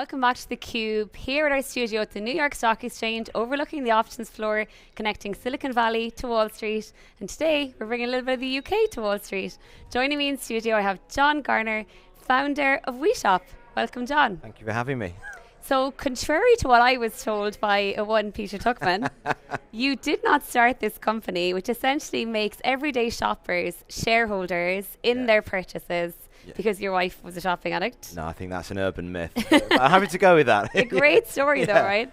welcome back to theCUBE, here at our studio at the New York Stock Exchange, overlooking the options floor, connecting Silicon Valley to Wall Street. And today, we're bringing a little bit of the UK to Wall Street. Joining me in studio, I have John Garner, founder of WeShop. Welcome, John. Thank you for having me. So, contrary to what I was told by one Peter Tuchman, you did not start this company, which essentially makes everyday shoppers shareholders in their purchases. Yeah. Because your wife was a shopping addict? No, I think that's an urban myth. I'm happy to go with that. A great story though, right?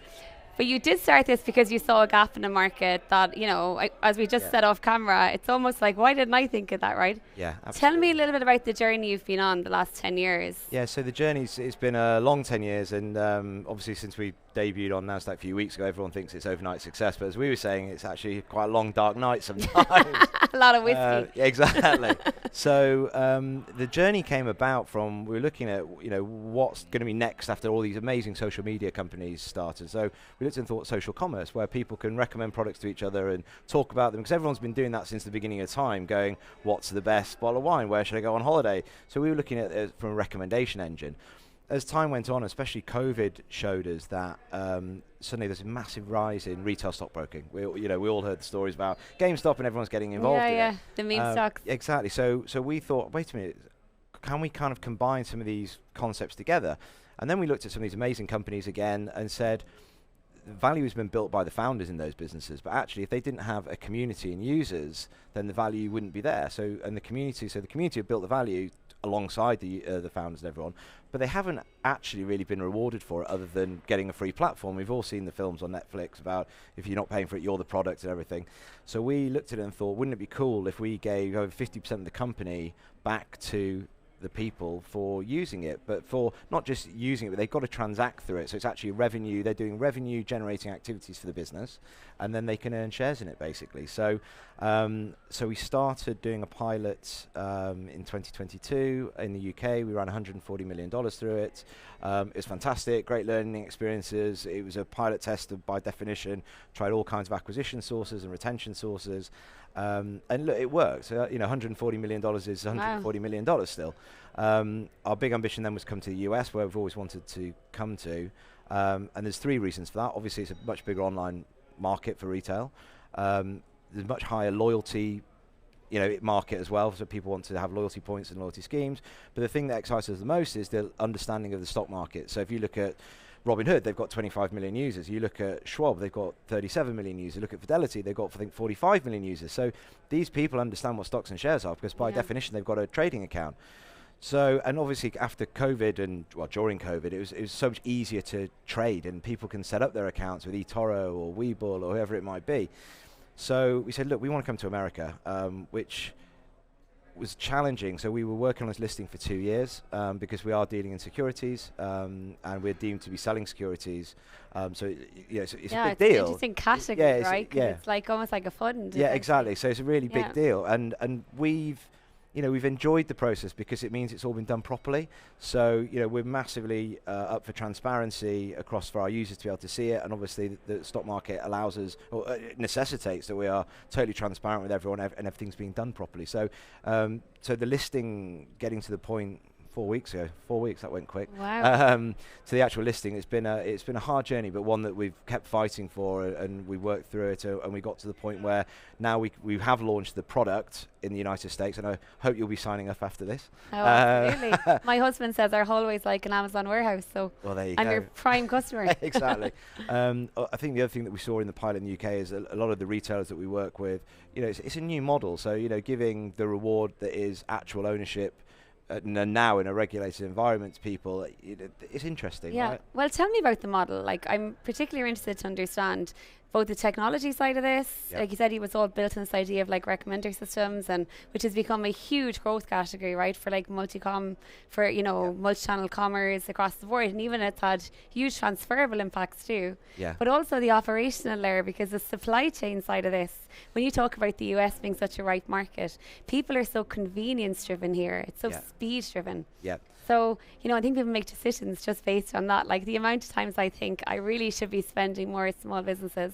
But you did start this because you saw a gap in the market that, you know, as we just said off camera, it's almost like, why didn't I think of that, right? Yeah, absolutely. Tell me a little bit about the journey you've been on the last 10 years. Yeah, so the journey's, it's been a long 10 years, and obviously since we debuted on NASDAQ a few weeks ago, everyone thinks it's overnight success, but as we were saying, it's actually quite a long, dark night sometimes. A lot of whiskey. Exactly. So the journey came about from, we were looking at, you know, what's going to be next after all these amazing social media companies started. So we looked and thought social commerce, where people can recommend products to each other and talk about them, because everyone's been doing that since the beginning of time, going, what's the best bottle of wine? Where should I go on holiday? So we were looking at it from a recommendation engine. As time went on, especially COVID showed us that suddenly there's a massive rise in retail stockbroking. We all heard the stories about GameStop and everyone's getting involved in it. The meme stocks. Exactly. So we thought, wait a minute, can we kind of combine some of these concepts together? And then we looked at some of these amazing companies again and said, value has been built by the founders in those businesses, but actually if they didn't have a community and users, then the value wouldn't be there. So the community have built the value alongside the founders and everyone, but they haven't actually really been rewarded for it other than getting a free platform. We've all seen the films on Netflix about if you're not paying for it, you're the product and everything. So we looked at it and thought, wouldn't it be cool if we gave over 50% of the company back to the people for using it, but for not just using it, but they've got to transact through it. So it's actually revenue. They're doing revenue generating activities for the business, and then they can earn shares in it basically. So so we started doing a pilot in 2022 in the UK. We ran $140 million through it. It was fantastic, great learning experiences. It was a pilot test of, by definition, tried all kinds of acquisition sources and retention sources. And look, it worked. $140 million is $140 million still. Our big ambition then was come to the US, where we've always wanted to come to. And there's three reasons for that. Obviously, it's a much bigger online market for retail. There's much higher loyalty market as well, so people want to have loyalty points and loyalty schemes. But the thing that excites us the most is the understanding of the stock market. So if you look at Robinhood, they've got 25 million users. You look at Schwab, they've got 37 million users. Look at Fidelity, they've got, I think, 45 million users. So these people understand what stocks and shares are, because by definition, they've got a trading account. So, and obviously after COVID and, well, during COVID, it was so much easier to trade, and people can set up their accounts with eToro or Webull or whoever it might be. So we said, look, we want to come to America, which was challenging. So we were working on this listing for 2 years because we are dealing in securities and we're deemed to be selling securities. So it's a big deal. It's an interesting category, right? Because it's like almost like a fund. Yeah, exactly. So it's a really big deal, and we've enjoyed the process because it means it's all been done properly. So, we're massively up for transparency across for our users to be able to see it. And obviously the stock market allows us, or it necessitates that we are totally transparent with everyone and everything's being done properly. So, so the listing getting to the point 4 weeks ago, 4 weeks, that went quick. Wow. To the actual listing, it's been a hard journey, but one that we've kept fighting for, and we worked through it, and we got to the point where now we have launched the product in the United States, and I hope you'll be signing up after this. Oh, absolutely. My husband says our hallway's like an Amazon warehouse, so well, there you I'm go. your prime customer. Exactly. I think the other thing that we saw in the pilot in the UK is a lot of the retailers that we work with, it's a new model. So, giving the reward that is actual ownership now in a regulated environment to people, it's interesting. Yeah. Right? Well, tell me about the model. Like, I'm particularly interested to understand both the technology side of this. Like you said, it was all built on this idea of like recommender systems, and which has become a huge growth category, right? For like multi-com, for multi-channel commerce across the board, and even it's had huge transferable impacts too. Yeah. But also the operational layer, because the supply chain side of this, when you talk about the US being such a ripe market, people are so convenience driven here. It's so speed driven. Yeah. So, I think people make decisions just based on that. Like the amount of times I think I really should be spending more with small businesses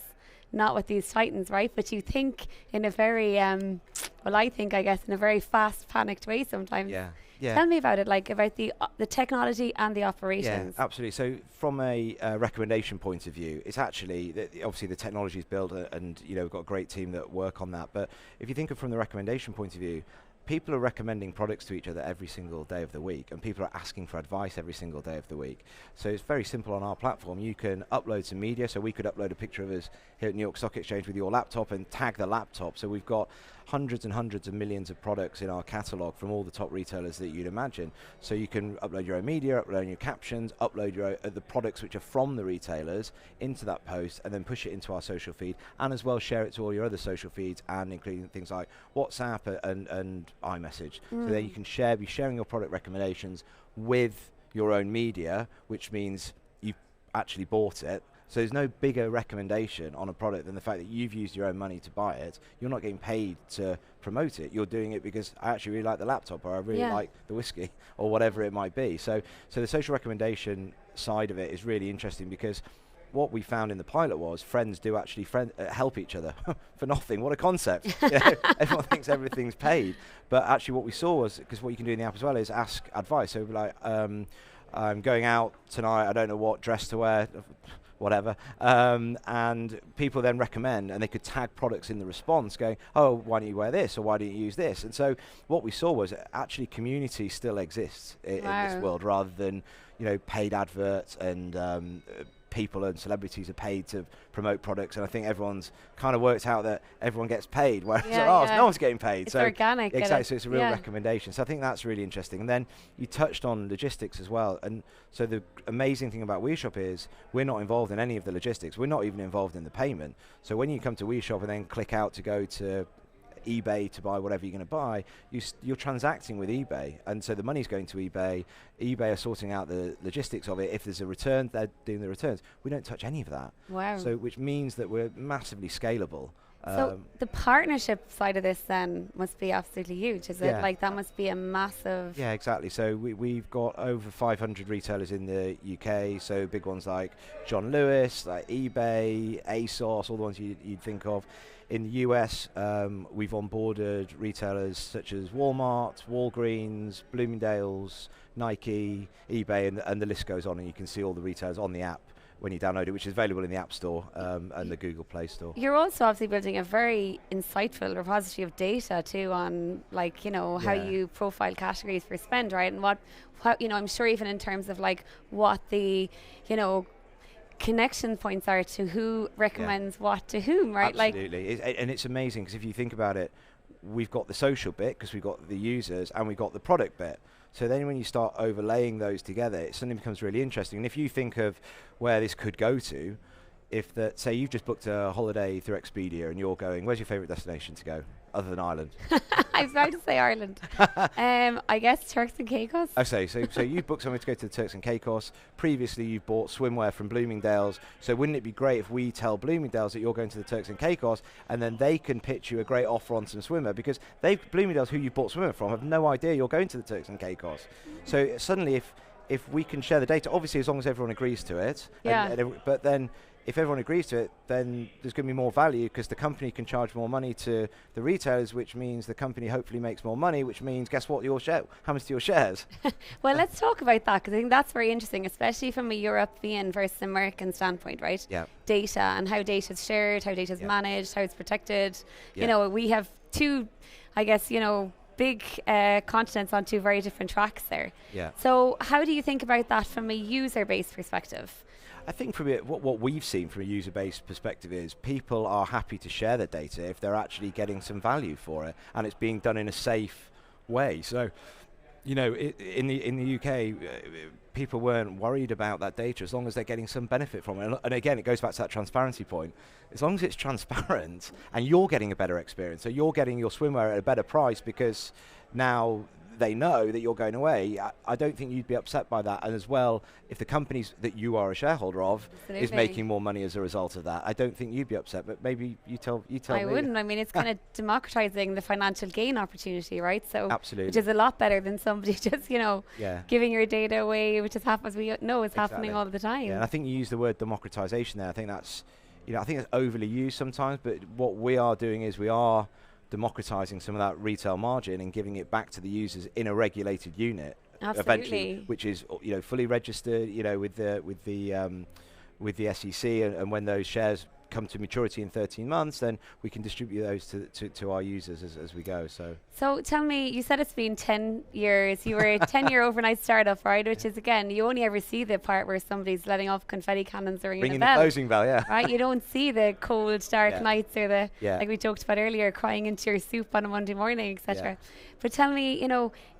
not with these titans, right? But you think in a very, well, I think, I guess, in a very fast, panicked way sometimes. Yeah. Yeah. Tell me about it, like about the technology and the operations. Yeah, absolutely. So from a recommendation point of view, it's actually, obviously the technology is built and we've got a great team that work on that. But if you think of from the recommendation point of view, people are recommending products to each other every single day of the week, and people are asking for advice every single day of the week. So it's very simple on our platform. You can upload some media, so we could upload a picture of us here at New York Stock Exchange with your laptop and tag the laptop. So we've got hundreds and hundreds of millions of products in our catalog from all the top retailers that you'd imagine. So you can upload your own media, upload your captions, upload your the products which are from the retailers into that post, and then push it into our social feed, and as well share it to all your other social feeds, and including things like WhatsApp and iMessage. So there you can be sharing your product recommendations with your own media, which means you've actually bought it. So there's no bigger recommendation on a product than the fact that you've used your own money to buy it. You're not getting paid to promote it. You're doing it because I actually really like the laptop, or I really like the whiskey, or whatever it might be. So the social recommendation side of it is really interesting, because what we found in the pilot was friends do actually help each other for nothing. What a concept. Everyone thinks everything's paid. But actually what we saw was, because what you can do in the app as well is ask advice. So like, I'm going out tonight, I don't know what dress to wear, whatever, and people then recommend, and they could tag products in the response going, oh, why don't you wear this, or why don't you use this? And so what we saw was actually community still exists in this world, rather than paid adverts and people and celebrities are paid to promote products. And I think everyone's kind of worked out that everyone gets paid, whereas no one's getting paid. It's organic. Exactly, so it's a real recommendation. So I think that's really interesting. And then you touched on logistics as well. And so the amazing thing about WeShop is we're not involved in any of the logistics. We're not even involved in the payment. So when you come to WeShop and then click out to go to eBay to buy whatever you're going to buy, you're transacting with eBay, and so the money's going to eBay. eBay are sorting out the logistics of it. If there's a return, they're doing the returns. We don't touch any of that. Wow. So which means that we're massively scalable. So the partnership side of this then must be absolutely huge, is it? Like that must be a massive... Yeah, exactly. So we've got over 500 retailers in the UK, so big ones like John Lewis, like eBay, ASOS, all the ones you'd think of. In the US, we've onboarded retailers such as Walmart, Walgreens, Bloomingdale's, Nike, eBay, and the list goes on, and you can see all the retailers on the app when you download it, which is available in the App Store and the Google Play Store. You're also obviously building a very insightful repository of data too on, like, how you profile categories for spend, right? And what I'm sure even in terms of like what the, connection points are to who recommends what to whom, right? Absolutely. And it's amazing, because if you think about it, we've got the social bit because we've got the users, and we've got the product bit. So then when you start overlaying those together, it suddenly becomes really interesting. And if you think of where this could go to, say you've just booked a holiday through Expedia and you're going, where's your favourite destination to go other than Ireland? I was about to say Ireland. I guess Turks and Caicos. Okay, so you've booked somewhere to go to the Turks and Caicos. Previously you've bought swimwear from Bloomingdale's. So wouldn't it be great if we tell Bloomingdale's that you're going to the Turks and Caicos, and then they can pitch you a great offer on some swimwear, because Bloomingdale's, who you bought swimwear from, have no idea you're going to the Turks and Caicos. So suddenly if we can share the data, obviously as long as everyone agrees to it, but then if everyone agrees to it, then there's going to be more value, because the company can charge more money to the retailers, which means the company hopefully makes more money, which means, guess what, happens to your shares? Well, let's talk about that, because I think that's very interesting, especially from a European versus American standpoint, right? Yeah. Data and how data is shared, how data is managed, how it's protected. Yeah. We have two, I guess, big continents on two very different tracks there. Yeah. So how do you think about that from a user-based perspective? I think from what we've seen from a user-based perspective is people are happy to share their data if they're actually getting some value for it, and it's being done in a safe way. So, in the UK, people weren't worried about that data as long as they're getting some benefit from it. And again, it goes back to that transparency point. As long as it's transparent and you're getting a better experience, so you're getting your swimwear at a better price because now they know that you're going away, I don't think you'd be upset by that. And as well, if the companies that you are a shareholder of is making more money as a result of that, I don't think you'd be upset. But maybe you tell me. I wouldn't. I mean, it's kind of democratizing the financial gain opportunity, right? So absolutely, which is a lot better than somebody just giving your data away, which is as we know is happening all the time. Yeah, and I think you use the word democratization there. I think that's I think it's overly used sometimes, but what we are doing is we are democratizing some of that retail margin and giving it back to the users in a regulated unit. Absolutely. Eventually, which is fully registered, with the SEC, and when those shares come to maturity in 13 months, then we can distribute those to our users as we go. So tell me, you said it's been 10 years. You were a 10-year overnight startup, right? Which is, again, you only ever see the part where somebody's letting off confetti cannons or ringing a bell. The closing bell, yeah. Right? You don't see the cold, dark nights or the, yeah. like we talked about earlier, crying into your soup on a Monday morning, etc. Yeah. But tell me,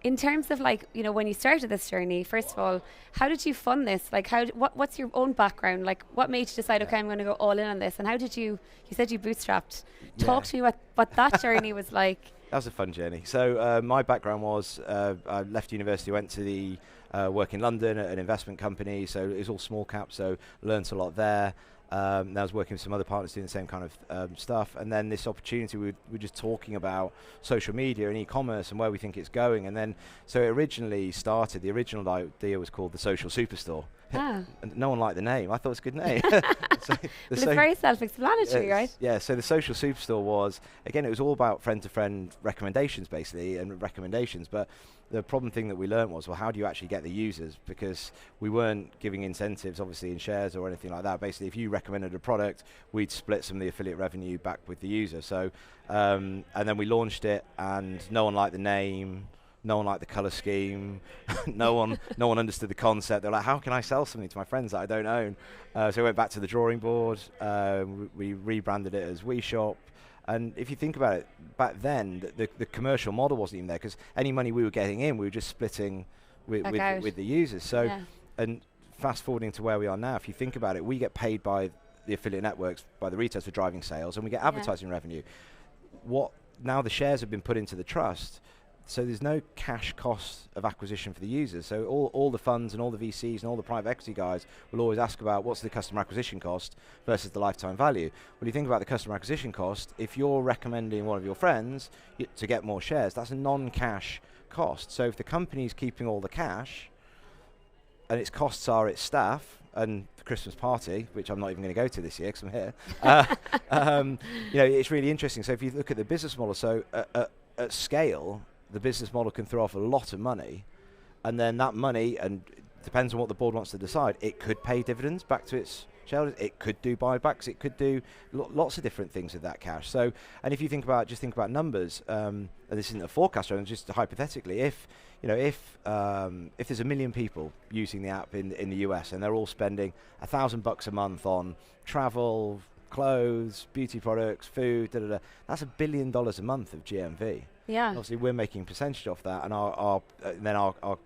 in terms of when you started this journey, first of all, how did you fund this? Like, what's your own background? Like, what made you decide, okay, I'm going to go all in on this? And how did you said you bootstrapped. Talk to me what that journey was like. That was a fun journey. So my background was, I left university, went to the work in London at an investment company, so it was all small cap, so learnt a lot there. I was working with some other partners doing the same kind of stuff, and then this opportunity, we were just talking about social media and e-commerce and where we think it's going, and then so it originally started, the original idea was called the Social Superstore. And no one liked the name. I thought it was a good name. It's very self-explanatory, right? Yeah, so the Social Superstore was, again, it was all about friend-to-friend recommendations, basically, but the problem thing that we learned was, well, how do you actually get the users? Because we weren't giving incentives, obviously, in shares or anything like that. Basically, if you recommended a product, we'd split some of the affiliate revenue back with the user. So, and then we launched it, and no one liked the name. No one liked the color scheme. no one understood the concept. They're like, how can I sell something to my friends that I don't own? So we went back to the drawing board. We rebranded it as WeShop. And if you think about it, back then, the commercial model wasn't even there, because any money we were getting in, we were just splitting with the users. So, and fast forwarding to where we are now, if you think about it, we get paid by the affiliate networks, by the retailers for driving sales, and we get advertising revenue. Now the shares have been put into the trust, so there's no cash cost of acquisition for the users. So all the funds and all the VCs and all the private equity guys will always ask about what's the customer acquisition cost versus the lifetime value. When you think about the customer acquisition cost, if you're recommending one of your friends to get more shares, that's a non-cash cost. So if the company's keeping all the cash and its costs are its staff and the Christmas party, which I'm not even going to go to this year because I'm here, it's really interesting. So if you look at the business model, so at scale, the business model can throw off a lot of money, and then that money, and depends on what the board wants to decide, it could pay dividends back to its shareholders, it could do buybacks, it could do lots of different things with that cash. So, and if you think about numbers, and this isn't a forecast, just hypothetically, if there's 1 million people using the app in the US and they're all spending $1,000 a month on travel, clothes, beauty products, food, that's $1 billion a month of GMV. Yeah. Obviously, we're making percentage off that, and our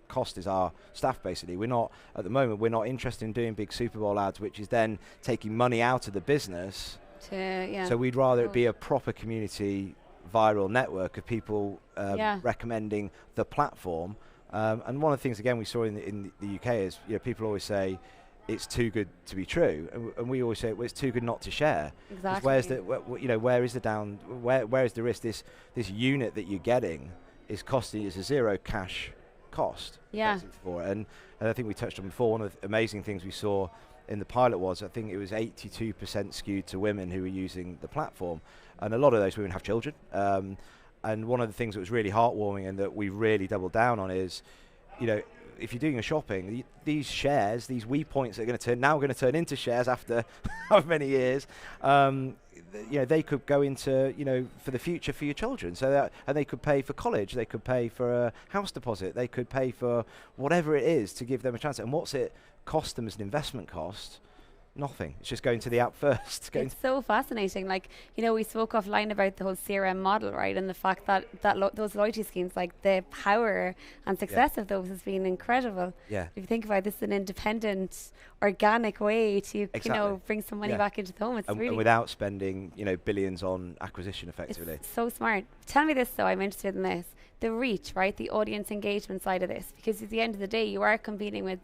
cost is our staff. Basically, at the moment we're not interested in doing big Super Bowl ads, which is then taking money out of the business. So we'd rather it be a proper community viral network of people recommending the platform. And one of the things again we saw in the UK is people always say it's too good to be true, and we always say it's too good not to share. Exactly. Where is the risk? This unit that you're getting is costing, it's a zero cash cost. Yeah. And I think we touched on before, one of the amazing things we saw in the pilot was, I think it was 82% skewed to women who were using the platform, and a lot of those women have children. And one of the things that was really heartwarming and that we really doubled down on is, if you're doing your shopping, these shares, these We Points are going to turn into shares after how many years. They could go into, for the future for your children. And they could pay for college, they could pay for a house deposit, they could pay for whatever it is to give them a chance. And what's it cost them as an investment cost? Nothing. It's just going to the app first. It's so fascinating. We spoke offline about the whole CRM model, right? And the fact that those loyalty schemes, the power and success of those has been incredible. Yeah. If you think about it, this is an independent, organic way to, bring some money back into the home. And without spending, billions on acquisition effectively. It's so smart. Tell me this though, I'm interested in this. The reach, right? The audience engagement side of this. Because at the end of the day, you are competing with,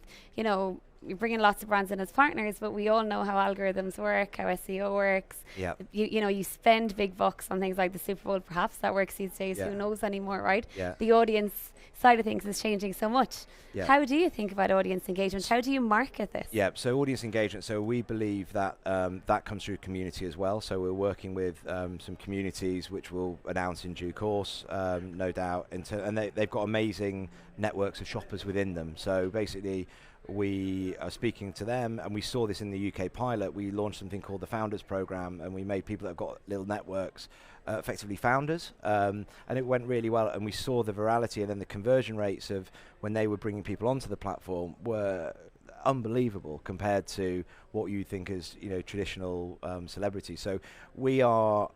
you're bringing lots of brands in as partners, but we all know how algorithms work, how SEO works. Yeah. You know, you spend big bucks on things like the Super Bowl, perhaps that works these days. Yeah. Who knows anymore, right? Yeah. The audience side of things is changing so much. Yeah. How do you think about audience engagement? How do you market this? Yeah, so audience engagement, so we believe that that comes through community as well. So we're working with some communities which we'll announce in due course, no doubt. And they've got amazing networks of shoppers within them. So basically, we are speaking to them, and we saw this in the UK pilot. We launched something called the Founders Program, and we made people that have got little networks effectively founders, and it went really well, and we saw the virality and then the conversion rates of when they were bringing people onto the platform were unbelievable compared to what you think is, you know, traditional celebrities. So we are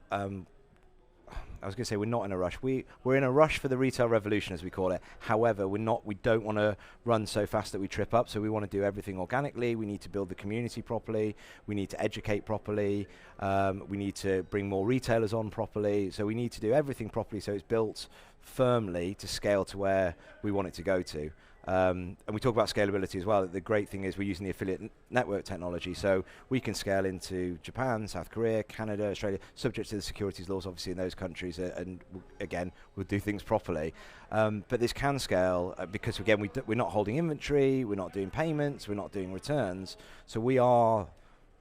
I was going to say we're not in a rush. We're in a rush for the retail revolution, as we call it. However, we don't want to run so fast that we trip up. So we want to do everything organically. We need to build the community properly. We need to educate properly. We need to bring more retailers on properly. So we need to do everything properly so it's built firmly to scale to where we want it to go to. And we talk about scalability as well. The great thing is we're using the affiliate network technology, so we can scale into Japan, South Korea, Canada, Australia, subject to the securities laws obviously in those countries, and again, we'll do things properly. But this can scale because again, we're not holding inventory, we're not doing payments, we're not doing returns, so we are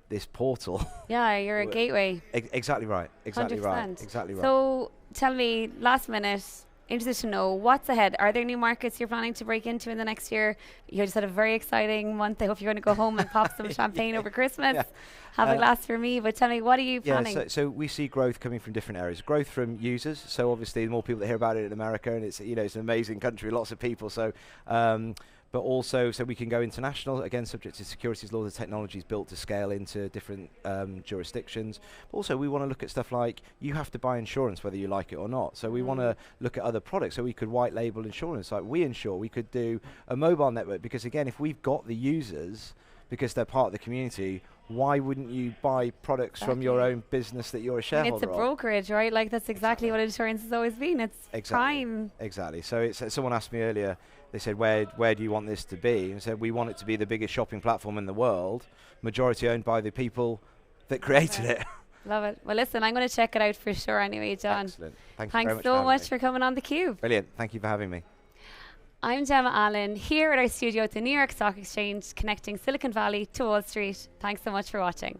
this portal. Yeah, you're a gateway. Exactly right. Exactly 100%. right. Exactly right. So tell me, last minute, interested to know what's ahead. Are there new markets you're planning to break into in the next year? You just had a very exciting month. I hope you're going to go home and pop some champagne over Christmas. Yeah. Have a glass for me. But tell me, what are you planning? Yeah, so we see growth coming from different areas. Growth from users. So obviously, the more people that hear about it in America, and it's, you know, it's an amazing country, lots of people. So. But also, so we can go international, again, subject to securities laws. The technology is built to scale into different jurisdictions. But also, we want to look at stuff like, you have to buy insurance whether you like it or not. So we want to look at other products. So we could white label insurance, like We Insure. We could do a mobile network, because again, if we've got the users, because they're part of the community, why wouldn't you buy products from your own business that you're a shareholder of? It's a brokerage, right? Like, that's exactly what insurance has always been. It's crime. Exactly. So it's, someone asked me earlier, they said, where do you want this to be? And I said, we want it to be the biggest shopping platform in the world, majority owned by the people that created it. Love it. Well, listen, I'm going to check it out for sure anyway, John. Excellent. Thanks so much for coming on theCUBE. Brilliant. Thank you for having me. I'm Gemma Allen, here at our studio at the New York Stock Exchange, connecting Silicon Valley to Wall Street. Thanks so much for watching.